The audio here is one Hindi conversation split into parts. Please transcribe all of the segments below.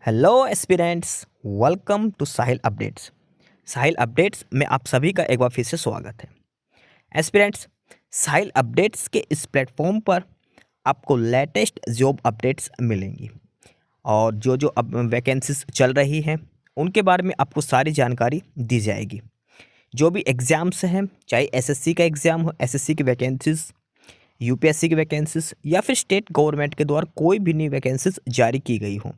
Hello aspirants, welcome to Sahil updates. Sahil updates में आप सभी का एक बार फिर से स्वागत है। एस्पिरेंट्स, साहिल अपडेट्स के इस प्लेटफॉर्म पर आपको लेटेस्ट जॉब अपडेट्स मिलेंगी और जो जो अब वैकेंसीज चल रही हैं उनके बारे में आपको सारी जानकारी दी जाएगी। जो भी एग्ज़ाम्स हैं, चाहे एसएससी का एग्ज़ाम हो, एसएससी की वैकेंसीज, यूपीएससी की वैकेंसीज या फिर स्टेट गवर्नमेंट के द्वारा कोई भी नई वैकेंसीज जारी की गई हो,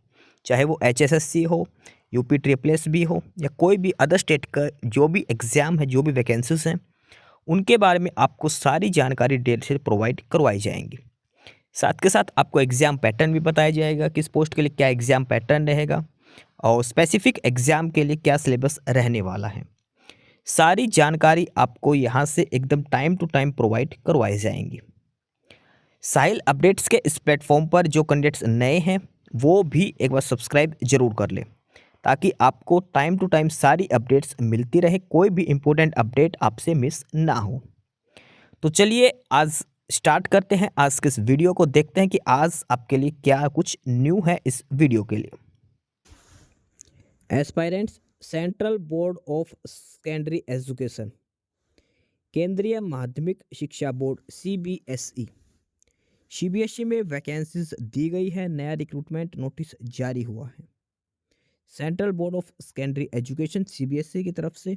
चाहे वो एचएसएससी हो, यूपी ट्रिपल एस भी हो या कोई भी अदर स्टेट का जो भी एग्ज़ाम है, जो भी वैकेंसीज हैं, उनके बारे में आपको सारी जानकारी डिटेल से प्रोवाइड करवाई जाएंगी। साथ के साथ आपको एग्ज़ाम पैटर्न भी बताया जाएगा, किस पोस्ट के लिए क्या एग्ज़ाम पैटर्न रहेगा और स्पेसिफिक एग्ज़ाम के लिए क्या सिलेबस रहने वाला है। सारी जानकारी आपको यहाँ से एकदम टाइम टू टाइम प्रोवाइड करवाई जाएंगी। साहिल अपडेट्स के इस प्लेटफॉर्म पर जो कैंडिडेट्स नए हैं वो भी एक बार सब्सक्राइब जरूर कर लें, ताकि आपको टाइम टू टाइम सारी अपडेट्स मिलती रहे, कोई भी इम्पोर्टेंट अपडेट आपसे मिस ना हो। तो चलिए आज स्टार्ट करते हैं, आज के इस वीडियो को देखते हैं कि आज आपके लिए क्या कुछ न्यू है इस वीडियो के लिए। Aspirants, central board of secondary education, केंद्रीय माध्यमिक शिक्षा बोर्ड सीबीएसई में वैकेंसीज दी गई है। नया रिक्रूटमेंट नोटिस जारी हुआ है। Central board of secondary education CBSE की तरफ से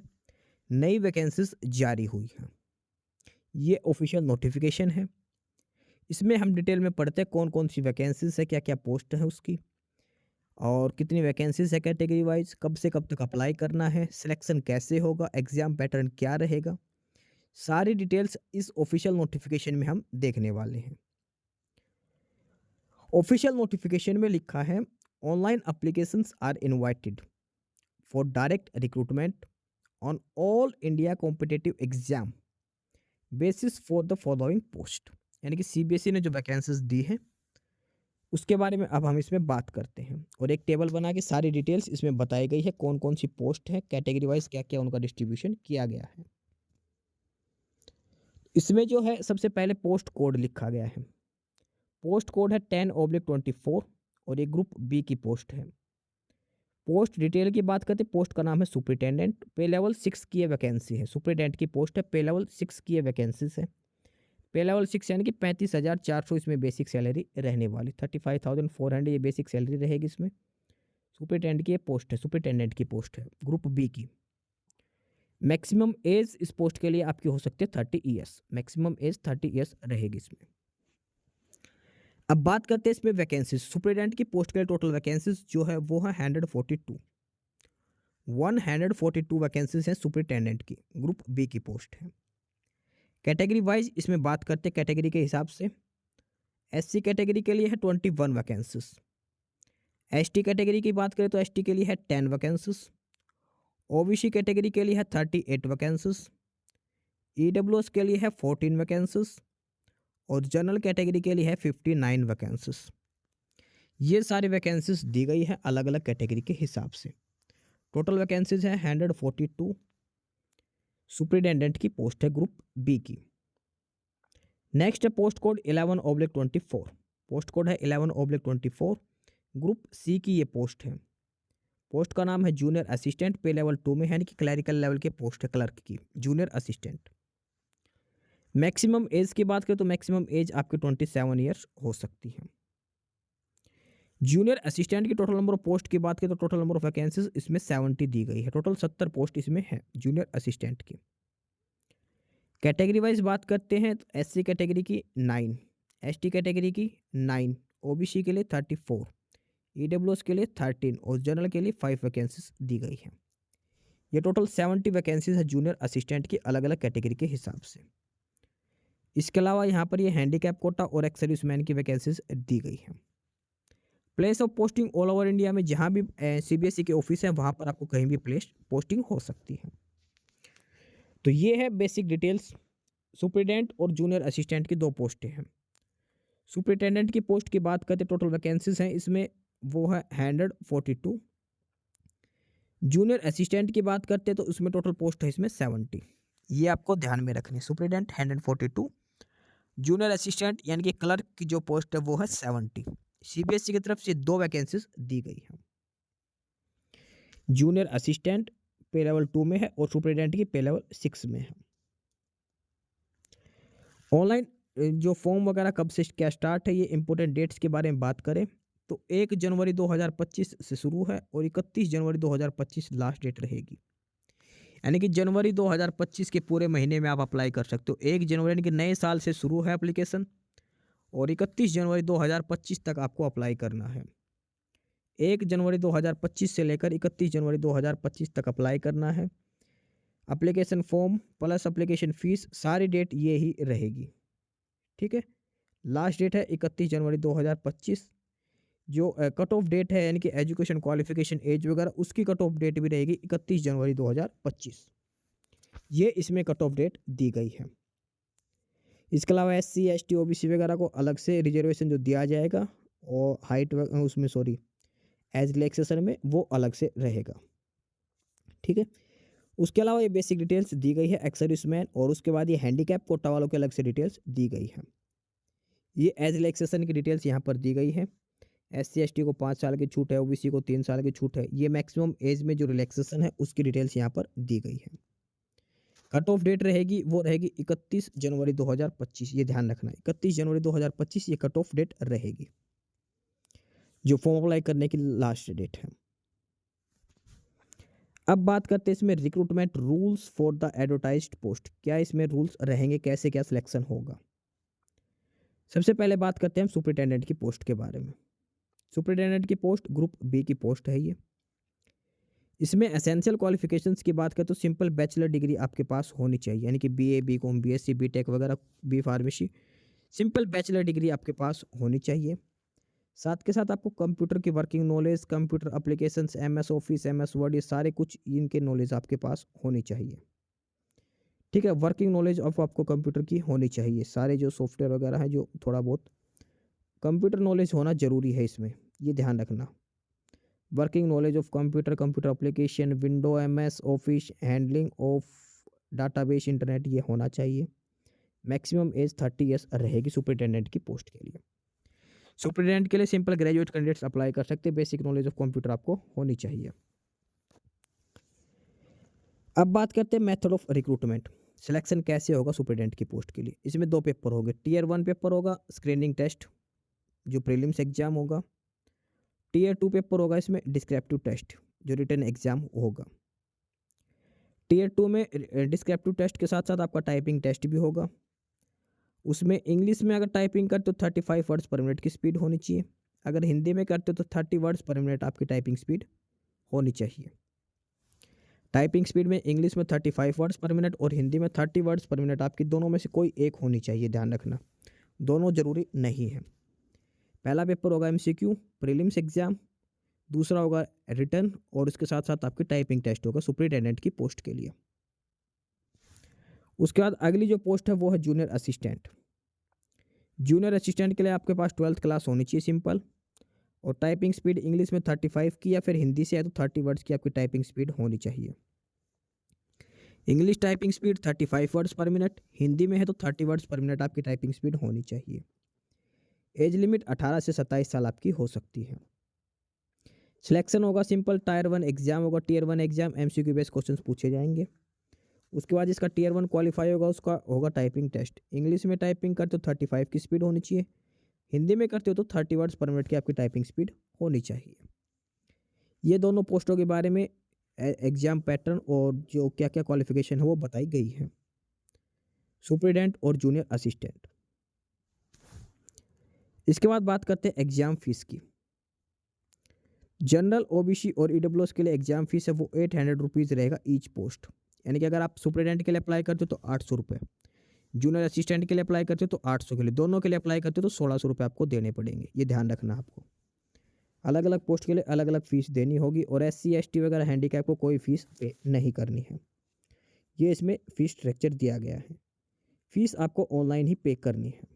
नई वैकेंसीज जारी हुई हैं। ये ऑफिशियल नोटिफिकेशन है। इसमें हम डिटेल में पढ़ते हैं कौन कौन सी वैकेंसीज है, क्या क्या पोस्ट है उसकी, और कितनी वैकेंसीज है कैटेगरी वाइज, कब से कब तक अप्लाई करना है, सिलेक्शन कैसे होगा, एग्जाम पैटर्न क्या रहेगा। सारी डिटेल्स इस ऑफिशियल नोटिफिकेशन में हम देखने वाले हैं। ऑफिशियल नोटिफिकेशन में लिखा है, online applications are invited for direct recruitment on all India competitive exam basis for the following post. यानी कि सीबीएसई ने जो वैकेंसीज दी है उसके बारे में अब हम इसमें बात करते हैं, और एक टेबल बना के सारी डिटेल्स इसमें बताई गई है, कौन कौन सी पोस्ट है, कैटेगरी वाइज क्या क्या उनका डिस्ट्रीब्यूशन किया गया है। इसमें जो है सबसे पहले पोस्ट कोड लिखा गया है। पोस्ट कोड है 10/24 और ये ग्रुप बी की पोस्ट है। पोस्ट डिटेल की बात करते, पोस्ट का नाम है सुपरिटेंडेंट। पे लेवल 6 की ये वैकेंसी है। सुपरिटेंडेंट की पोस्ट है, पे लेवल 6 की ये वैकेंसीज है। पे लेवल 6 यानी कि 35,400 इसमें बेसिक सैलरी रहने वाली, 35,400 ये बेसिक सैलरी रहेगी इसमें। सुपरिटेंडेंट की ये पोस्ट है, सुपरिटेंडेंट की पोस्ट है ग्रुप बी की। मैक्सिमम एज इस पोस्ट के लिए आपकी हो सकती है 30 ईयर्स, मैक्सिमम एज 30 ईयर्स रहेगी इसमें। अब बात करते हैं इसमें वैकेंसीज। सुपरिटेंडेंट की पोस्ट के लिए टोटल वैकेंसीज जो है वो है 142 वैकेंसीज हैं सुपरिटेंडेंट की, ग्रुप बी की पोस्ट है। कैटेगरी वाइज इसमें बात करते हैं कैटेगरी के हिसाब से। एससी कैटेगरी के लिए है 21 वैकेंसीज। एसटी कैटेगरी की बात करें तो एसटी के लिए है 10 वैकेंसीज। ओबीसी कैटेगरी के लिए है 38 वैकेंसीज। ईडब्ल्यूएस के लिए है 14 वैकेंसीज और जनरल कैटेगरी के लिए है 59 वैकेंसीज। ये सारी वैकेंसीज दी गई है अलग अलग कैटेगरी के हिसाब से। टोटल वैकेंसीज है 142 सुपरिटेंडेंट की पोस्ट है ग्रुप बी की। नेक्स्ट है पोस्ट कोड 11/24। पोस्ट कोड है 11/24, ग्रुप सी की ये पोस्ट है। पोस्ट का नाम है जूनियर असिस्टेंट। पे लेवल 2 में है, यानी कि क्लरिकल लेवल के पोस्ट है क्लर्क की, जूनियर असिस्टेंट। मैक्सिमम एज की बात करें तो मैक्सिमम एज आपकी 27 ईयर्स हो सकती है। जूनियर असिस्टेंट की टोटल नंबर ऑफ पोस्ट की बात करें तो टोटल नंबर ऑफ वैकेंसीज इसमें 70 दी गई है। टोटल 70 पोस्ट इसमें है जूनियर असिस्टेंट की। कैटेगरी वाइज बात करते हैं तो एससी कैटेगरी की 9, एसटी कैटेगरी की 9, ओबीसी के लिए 34, ईडब्ल्यूएस के लिए 13 और जनरल के लिए 5 वैकेंसीज दी गई है। ये टोटल 70 वैकेंसीज है जूनियर असिस्टेंट की अलग अलग कैटेगरी के हिसाब से। इसके अलावा यहाँ पर ये हैंडीकैप कोटा और एक्स सर्विसमैन की वैकेंसीज दी गई है। Place of posting all over India में जहाँ भी सीबीएसई के ऑफिस है वहाँ पर आपको कहीं भी प्लेस पोस्टिंग हो सकती है। तो ये है बेसिक डिटेल्स। सुपरिटेंडेंट और जूनियर असिस्टेंट की 2 पोस्टें हैं। सुपरिटेंडेंट की पोस्ट की बात करते टोटल वैकेंसीज हैं इसमें वो है 142। जूनियर असिस्टेंट की बात करते तो उसमें टोटल पोस्ट है इसमें 70। ये आपको ध्यान में रखनी। सुपरिटेंडेंट 142, जूनियर असिस्टेंट यानी कि क्लर्क की जो पोस्ट है वो है 70। सीबीएसई की तरफ से 2 वैकेंसीज दी गई हैं। जूनियर असिस्टेंट पे लेवल 2 में है और सुपरिटेंडेंट की पे लेवल 6 में है। ऑनलाइन जो फॉर्म वगैरह कब से क्या स्टार्ट है, ये इंपॉर्टेंट डेट्स के बारे में बात करें तो 1 जनवरी 2025 से शुरू है और 31 जनवरी 2025 लास्ट डेट रहेगी। यानी कि जनवरी 2025 के पूरे महीने में आप अप्लाई कर सकते हो। 1 जनवरी यानी कि नए साल से शुरू है एप्लीकेशन और 31 जनवरी 2025 तक आपको अप्लाई करना है। 1 जनवरी 2025 से लेकर 31 जनवरी 2025 तक अप्लाई करना है। Application form plus application fees सारी डेट ये ही रहेगी, ठीक है। लास्ट डेट है 31 जनवरी 2025। जो कट ऑफ डेट है यानी कि एजुकेशन क्वालिफिकेशन एज वगैरह उसकी कट ऑफ डेट भी रहेगी 31 जनवरी 2025। ये इसमें कट ऑफ डेट दी गई है। इसके अलावा SC ST OBC वगैरह को अलग से रिजर्वेशन जो दिया जाएगा और हाइट उसमें सॉरी एज रिलैक्सेशन में वो अलग से रहेगा, ठीक है। उसके अलावा ये बेसिक डिटेल्स दी गई है एक्स सर्विसमैन और उसके बाद ये हैंडीकैप कोटा वालों के अलग से डिटेल्स दी गई है। ये एज रिलैक्सेशन की डिटेल्स यहाँ पर दी गई है। SC ST को 5 साल की छूट है, OBC को 3 साल की छूट है। ये मैक्सिमम एज में जो रिलैक्सेशन है उसकी डिटेल्स यहाँ पर दी गई है। कट ऑफ डेट रहेगी वो रहेगी 31 जनवरी 2025। ये ध्यान रखना, 31 जनवरी 2025 ये कट ऑफ डेट रहेगी जो फॉर्म अप्लाई करने की लास्ट डेट है। अब बात करते हैं इसमें recruitment rules for the advertised post. क्या इसमें रूल्स रहेंगे, कैसे क्या सिलेक्शन होगा। सबसे पहले बात करते हैं हम सुपरिटेंडेंट की पोस्ट के बारे में। सुपरिटेंडेंट की पोस्ट ग्रुप बी की पोस्ट है ये। इसमें एसेंशियल क्वालिफिकेशंस की बात करें तो सिंपल बैचलर डिग्री आपके पास होनी चाहिए, यानी कि BA BCom BSc BTech वगैरह, B pharmacy, simple bachelor degree आपके पास होनी चाहिए। साथ के साथ आपको कंप्यूटर की working knowledge, computer applications, MS office, MS word, ये सारे कुछ इनके नॉलेज आपके पास होनी चाहिए, ठीक है। वर्किंग नॉलेज ऑफ आपको कंप्यूटर की होनी चाहिए। सारे जो सॉफ्टवेयर वगैरह हैं जो थोड़ा बहुत कंप्यूटर नॉलेज होना ज़रूरी है इसमें, ये ध्यान रखना। Working knowledge of computer, computer application, window, MS office, handling of database, internet, ये होना चाहिए। मैक्सिमम एज 30 ईयर्स रहेगी सुपरिटेंडेंट की पोस्ट के लिए। सुपरिटेंडेंट के लिए सिंपल ग्रेजुएट कैंडिडेट्स अप्लाई कर सकते हैं। बेसिक नॉलेज ऑफ कंप्यूटर आपको होनी चाहिए। अब बात करते हैं मेथड ऑफ रिक्रूटमेंट। सिलेक्शन कैसे होगा सुपरिटेंडेंट की पोस्ट के लिए। इसमें 2 पेपर होंगे। Tier 1 पेपर होगा स्क्रीनिंग टेस्ट जो प्रीलिम्स एग्जाम होगा। Tier 2 पेपर होगा इसमें डिस्क्रिप्टिव टेस्ट जो रिटन एग्जाम होगा। Tier 2 में डिस्क्रिप्टिव टेस्ट के साथ साथ आपका टाइपिंग टेस्ट भी होगा। उसमें इंग्लिश में अगर टाइपिंग करते हो 35 वर्ड्स पर मिनट की स्पीड होनी चाहिए। अगर हिंदी में करते हो तो 30 वर्ड्स पर मिनट आपकी टाइपिंग स्पीड होनी चाहिए। टाइपिंग स्पीड में इंग्लिश में 35 वर्ड्स पर मिनट और हिंदी में 30 वर्ड्स पर मिनट आपकी दोनों में से कोई एक होनी चाहिए, ध्यान रखना। दोनों ज़रूरी नहीं है। पहला पेपर होगा MCQ प्रीलिम्स एग्जाम, दूसरा होगा रिटन और उसके साथ साथ आपकी टाइपिंग टेस्ट होगा सुपरिटेंडेंट की पोस्ट के लिए। उसके बाद अगली जो पोस्ट है वो है जूनियर असिस्टेंट। जूनियर असिस्टेंट के लिए आपके पास 12th क्लास होनी चाहिए सिंपल, और टाइपिंग स्पीड इंग्लिश में 35 की या फिर हिंदी से है तो 30 वर्ड्स की आपकी टाइपिंग स्पीड होनी चाहिए। इंग्लिश टाइपिंग स्पीड 35 वर्ड्स पर मिनट, हिंदी में है तो 30 वर्ड्स पर मिनट आपकी टाइपिंग स्पीड होनी चाहिए। एज लिमिट 18 से 27 साल आपकी हो सकती है। सिलेक्शन होगा सिंपल, Tier 1 एग्जाम होगा। Tier 1 exam MCQ based questions पूछे जाएंगे। उसके बाद जिसका Tier 1 क्वालिफाई होगा उसका होगा टाइपिंग टेस्ट। इंग्लिश में टाइपिंग करते हो 35 की स्पीड होनी चाहिए, हिंदी में करते हो तो 30 वर्ड्स पर मिनट की आपकी टाइपिंग स्पीड होनी चाहिए। ये दोनों पोस्टों के बारे में एग्जाम पैटर्न और जो क्या क्या क्वालिफिकेशन है वो बताई गई है। सुपरिटेंडेंट और जूनियर असिस्टेंट। इसके बाद बात करते हैं एग्जाम फीस की। जनरल OBC और EWS के लिए एग्जाम फीस है वो 800 रुपीज़ रहेगा ईच पोस्ट। यानी कि अगर आप सुपरिटेंडेंट के लिए अप्लाई करते हो तो 800 रुपये, जूनियर असिस्टेंट के लिए अप्लाई करते हो तो 800 के लिए, दोनों के लिए अप्लाई करते हो तो 1600 रुपये आपको देने पड़ेंगे। ये ध्यान रखना आपको। अलग अलग पोस्ट के लिए अलग अलग फ़ीस देनी होगी और SC ST वगैरह हैंडीकैप को कोई फ़ीस पे नहीं करनी है। ये इसमें फ़ीस स्ट्रक्चर दिया गया है। फ़ीस आपको ऑनलाइन ही पे करनी है।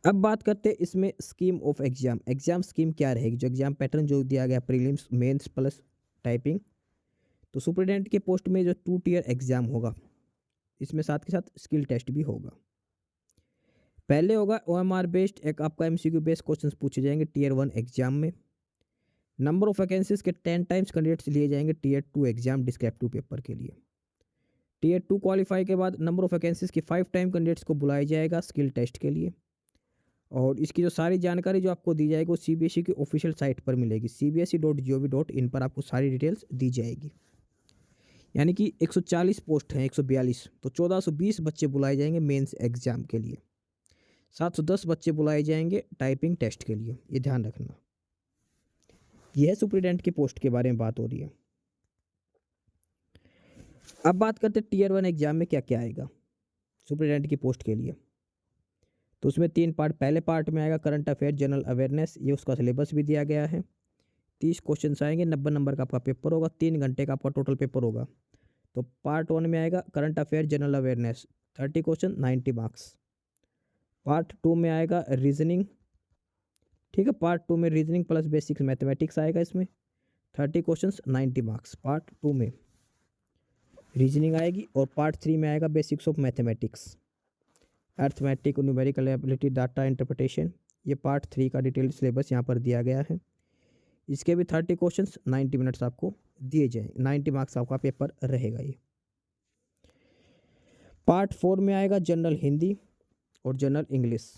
अब बात करते हैं इसमें scheme of exam. Exam scheme क्या रहेगी, जो एग्जाम पैटर्न जो दिया गया प्रीलिम्स मेंस प्लस टाइपिंग। तो सुपरिटेंडेंट के पोस्ट में जो 2 टियर एग्जाम होगा इसमें साथ के साथ स्किल टेस्ट भी होगा। पहले होगा OMR बेस्ड, एक आपका MCQ बेस्ड क्वेश्चंस पूछे जाएंगे Tier 1 एग्जाम में। नंबर ऑफ वैकेंसीज के 10 टाइम्स कैंडिडेट्स लिए जाएंगे टीयर 2 एग्जाम डिस्क्रिप्टिव पेपर के लिए। टीयर 2 क्वालिफाई के बाद नंबर ऑफ वैकेंसीज के 5 टाइम कैंडिडेट्स को बुलाया जाएगा स्किल टेस्ट के लिए। और इसकी जो सारी जानकारी जो आपको दी जाएगी वो सीबीएसई की ऑफिशियल साइट पर मिलेगी, cbse.gov.in पर आपको सारी डिटेल्स दी जाएगी। यानी कि 140 पोस्ट हैं, 142, तो 1420 बच्चे बुलाए जाएंगे मेंस एग्जाम के लिए, 710 बच्चे बुलाए जाएंगे टाइपिंग टेस्ट के लिए, ये ध्यान रखना। यह सुपरिटेंडेंट की पोस्ट के बारे में बात हो रही है। अब बात करते हैं टीयर 1 एग्जाम में क्या क्या आएगा सुपरिटेंडेंट की पोस्ट के लिए। तो उसमें 3 पार्ट, पहले पार्ट में आएगा करंट अफेयर जनरल अवेयरनेस, ये उसका सिलेबस भी दिया गया है। 30 क्वेश्चन आएंगे, 90 नंबर का आपका पेपर होगा, 3 घंटे का आपका टोटल पेपर होगा। तो पार्ट 1 में आएगा current affair general awareness, 30 question 90 marks. Part 2 में आएगा रीजनिंग, ठीक है, पार्ट 2 में रीजनिंग प्लस बेसिक्स मैथमेटिक्स आएगा, इसमें 30 क्वेश्चन 90 मार्क्स पार्ट 2 में रीजनिंग आएगी। और पार्ट 3 में आएगा basics of mathematics, arithmetic, numerical ability, data interpretation, ये पार्ट 3 का डिटेल सिलेबस यहाँ पर दिया गया है। इसके भी 30 क्वेश्चंस 90 मिनट्स आपको दिए जाएंगे, 90 मार्क्स आपका पेपर रहेगा ये। पार्ट 4 में आएगा जनरल हिंदी और जनरल इंग्लिश,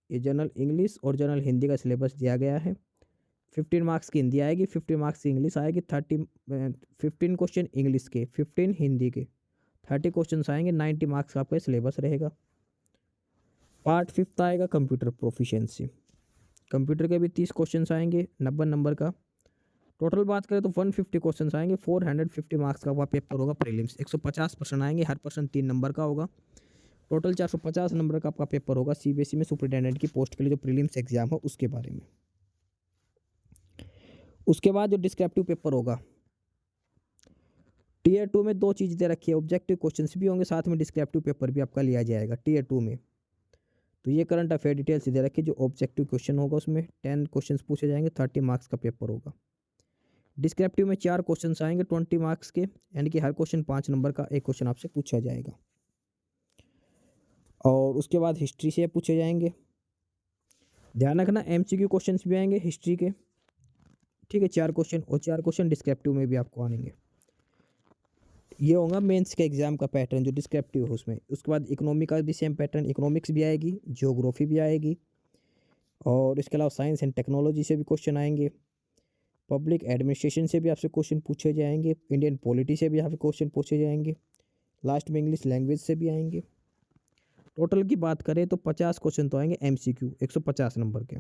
ये जनरल इंग्लिश और जनरल हिंदी का सिलेबस दिया गया है। 15 मार्क्स की हिंदी आएगी, 50 मार्क्स की इंग्लिश आएगी, 15 क्वेश्चन इंग्लिश के, 15 हिंदी के, 30 क्वेश्चन आएंगे, 90 मार्क्स का आपका सिलेबस रहेगा। पार्ट 5 आएगा कंप्यूटर प्रोफिशिएंसी, कंप्यूटर के भी 30 क्वेश्चन आएंगे, 90 नंबर का। टोटल बात करें तो 150 क्वेश्चन आएंगे, 450 मार्क्स का पेपर होगा प्रीलिम्स, 150 प्रश्न आएंगे, हर प्रश्न 3 नंबर का होगा। टोटल 450 नंबर का आपका पेपर होगा सीबीएसई में सुपरिटेंडेंट की पोस्ट के लिए जो प्रीलिम्स एग्जाम हो उसके बारे में। उसके बाद जो डिस्क्रिप्टिव पेपर होगा, टीयर 2 में 2 चीज़ दे रखी है, ऑब्जेक्टिव क्वेश्चंस भी होंगे, साथ में डिस्क्रिप्टिव पेपर भी आपका लिया जाएगा टीयर 2 में। तो ये करंट अफेयर डिटेल्स दे रखी है, जो ऑब्जेक्टिव क्वेश्चन होगा उसमें 10 क्वेश्चन पूछे जाएंगे, 30 मार्क्स का पेपर होगा। डिस्क्रिप्टिव में 4 क्वेश्चन आएंगे 20 मार्क्स के, यानी कि हर क्वेश्चन 5 नंबर का एक क्वेश्चन आपसे पूछा जाएगा। और उसके बाद हिस्ट्री से पूछे जाएंगे, ध्यान रखना एमसीक्यू क्वेश्चन भी आएंगे हिस्ट्री के, ठीक है, 4 क्वेश्चन, और 4 क्वेश्चन डिस्क्रिप्टिव में भी आपको आएंगे। ये होगा मेंस के एग्जाम का पैटर्न जो डिस्क्रिप्टिव है उसमें। उसके बाद इकोनॉमी का भी सेम पैटर्न, इकोनॉमिक्स भी आएगी, ज्योग्राफी भी आएगी, और इसके अलावा साइंस एंड टेक्नोलॉजी से भी क्वेश्चन आएंगे, पब्लिक एडमिनिस्ट्रेशन से भी आपसे क्वेश्चन पूछे जाएंगे, इंडियन पॉलिटी से भी आपसे क्वेश्चन पूछे जाएंगे, लास्ट में इंग्लिश लैंग्वेज से भी आएंगे। टोटल की बात करें तो 50 क्वेश्चन तो आएंगे एमसीक्यू 150 नंबर के,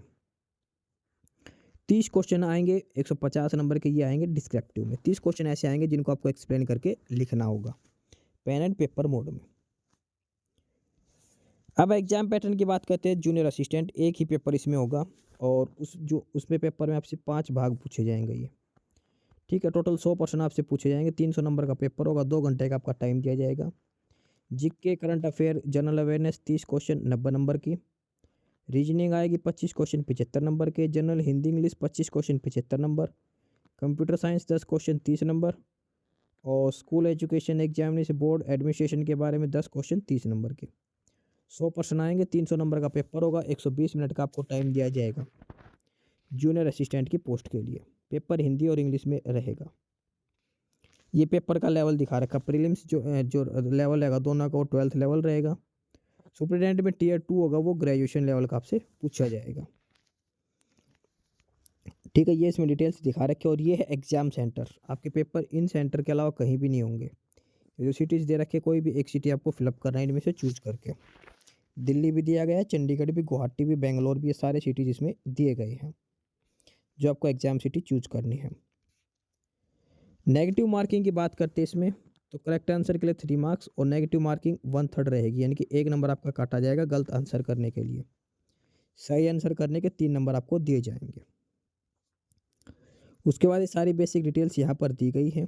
30 क्वेश्चन आएंगे 150 नंबर के, ये आएंगे डिस्क्रिप्टिव में। 30 क्वेश्चन ऐसे आएंगे जिनको आपको एक्सप्लेन करके लिखना होगा पेन एंड पेपर मोड में। अब एग्जाम पैटर्न की बात करते हैं, जूनियर असिस्टेंट एक ही पेपर इसमें होगा, और उसमें पेपर में आपसे 5 भाग पूछे जाएंगे ये, ठीक है। टोटल 100 प्रश्न आपसे पूछे जाएंगे, 300 नंबर का पेपर होगा, 2 घंटे का आपका टाइम दिया जाएगा। GK current affair general awareness 30 question 90 number की, रीजनिंग आएगी 25 क्वेश्चन 75 नंबर के, general Hindi English 25 question 75 number, computer science 10 question 30 number, और school education examination board administration के बारे में 10 क्वेश्चन 30 नंबर के। 100 प्रश्न आएंगे, 300 नंबर का पेपर होगा, 120 मिनट का आपको टाइम दिया जाएगा जूनियर असिस्टेंट की पोस्ट के लिए। पेपर हिंदी और इंग्लिश में रहेगा। ये पेपर का लेवल दिखा रखा, प्रीलिम्स जो लेवल रहेगा दोनों का वो 12th लेवल रहेगा। सुपरिटेंडेंट में टीयर 2 होगा, वो ग्रेजुएशन लेवल का आपसे पूछा जाएगा, ठीक है। ये इसमें डिटेल्स दिखा रखे, और ये है एग्जाम सेंटर, आपके पेपर इन सेंटर के अलावा कहीं भी नहीं होंगे। जो सिटीज़ दे रखे कोई भी एक सिटी आपको फिलअप करना है इनमें से चूज करके। दिल्ली भी दिया गया है, चंडीगढ़ भी, गुवाहाटी भी, बेंगलोर भी, ये सारे सिटीज़ इसमें दिए गए हैं जो आपको एग्जाम सिटी चूज करनी है। नेगेटिव मार्किंग की बात करते हैं इसमें, तो करेक्ट आंसर के लिए 3 मार्क्स और नेगेटिव मार्किंग 1/3 रहेगी, यानी कि 1 नंबर आपका काटा जाएगा गलत आंसर करने के लिए। सही आंसर करने के 3 नंबर आपको दिए जाएंगे। उसके बाद ये सारी बेसिक डिटेल्स यहाँ पर दी गई है,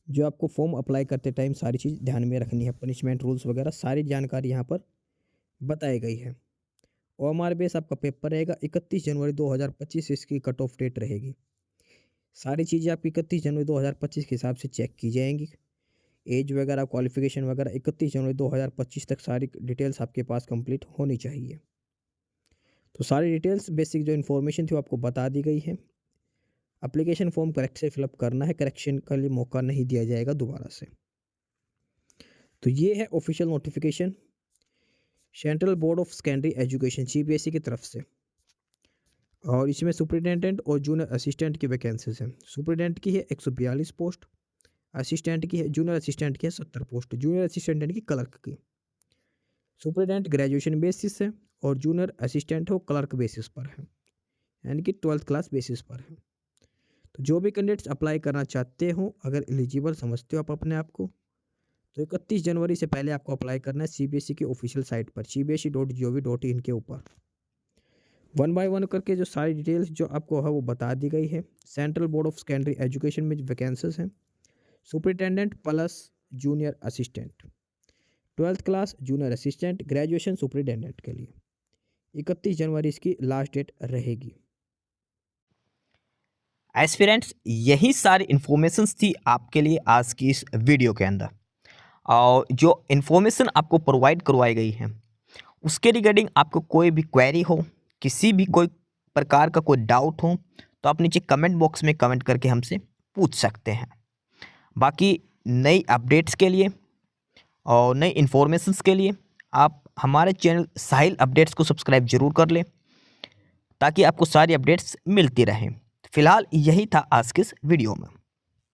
जो आपको फॉर्म अप्लाई करते टाइम सारी चीज़ ध्यान में रखनी है, पनिशमेंट रूल्स वगैरह सारी जानकारी यहाँ पर बताई गई है। ओएमआर बेस आपका पेपर रहेगा 31 जनवरी 2025, इसकी कट ऑफ डेट रहेगी। सारी चीज़ें आपकी 31 जनवरी 2025 के हिसाब से चेक की जाएंगी, एज वगैरह क्वालिफिकेशन वगैरह 31 जनवरी 2025 तक सारी डिटेल्स आपके पास कंप्लीट होनी चाहिए। तो सारी डिटेल्स बेसिक जो इन्फॉर्मेशन थी वो आपको बता दी गई है। एप्लीकेशन फॉर्म करेक्ट से फिलअप करना है, करेक्शन का लिए मौका नहीं दिया जाएगा दोबारा से। तो ये है official notification central board of secondary education CBSE की तरफ से, और इसमें सुपरिटेंडेंट और जूनियर असिस्टेंट की वैकेंसीज हैं। सुपरिटेंडेंट की है 142 पोस्ट, असिस्टेंट की है, जूनियर असिस्टेंट की है 70 पोस्ट, जूनियर असिस्टेंट यानी कि क्लर्क की। सुपरिटेंडेंट ग्रेजुएशन बेसिस है और जूनियर असिस्टेंट हो क्लर्क बेसिस पर है, यानी कि 12th क्लास बेसिस पर है। तो जो भी कैंडिडेट्स अप्लाई करना चाहते हो, अगर एलिजिबल समझते हो आप अपने आप को, तो 31 जनवरी से पहले आपको अप्लाई करना है सीबीएसई की ऑफिशियल साइट पर cbse.gov.in के ऊपर। 1 बाय 1 करके जो सारी डिटेल्स जो आपको है वो बता दी गई है। Central board of secondary education में वैकेंसीज हैं superintendent plus junior assistant, 12th class, junior assistant, graduation superintendent के लिए 31 जनवरी इसकी लास्ट डेट रहेगी। एस्पिरेंट्स, यही सारी इन्फॉर्मेशंस थी आपके लिए आज की इस वीडियो के अंदर, और जो इन्फॉर्मेशन आपको प्रोवाइड करवाई गई है उसके रिगार्डिंग आपको कोई भी क्वेरी हो, किसी भी कोई प्रकार का कोई डाउट हो, तो आप नीचे कमेंट बॉक्स में कमेंट करके हमसे पूछ सकते हैं। बाकी नई अपडेट्स के लिए और नई इन्फॉर्मेशंस के लिए आप हमारे चैनल साहिल अपडेट्स को सब्सक्राइब जरूर कर लें, ताकि आपको सारी अपडेट्स मिलती रहें। फिलहाल यही था आज के इस वीडियो में।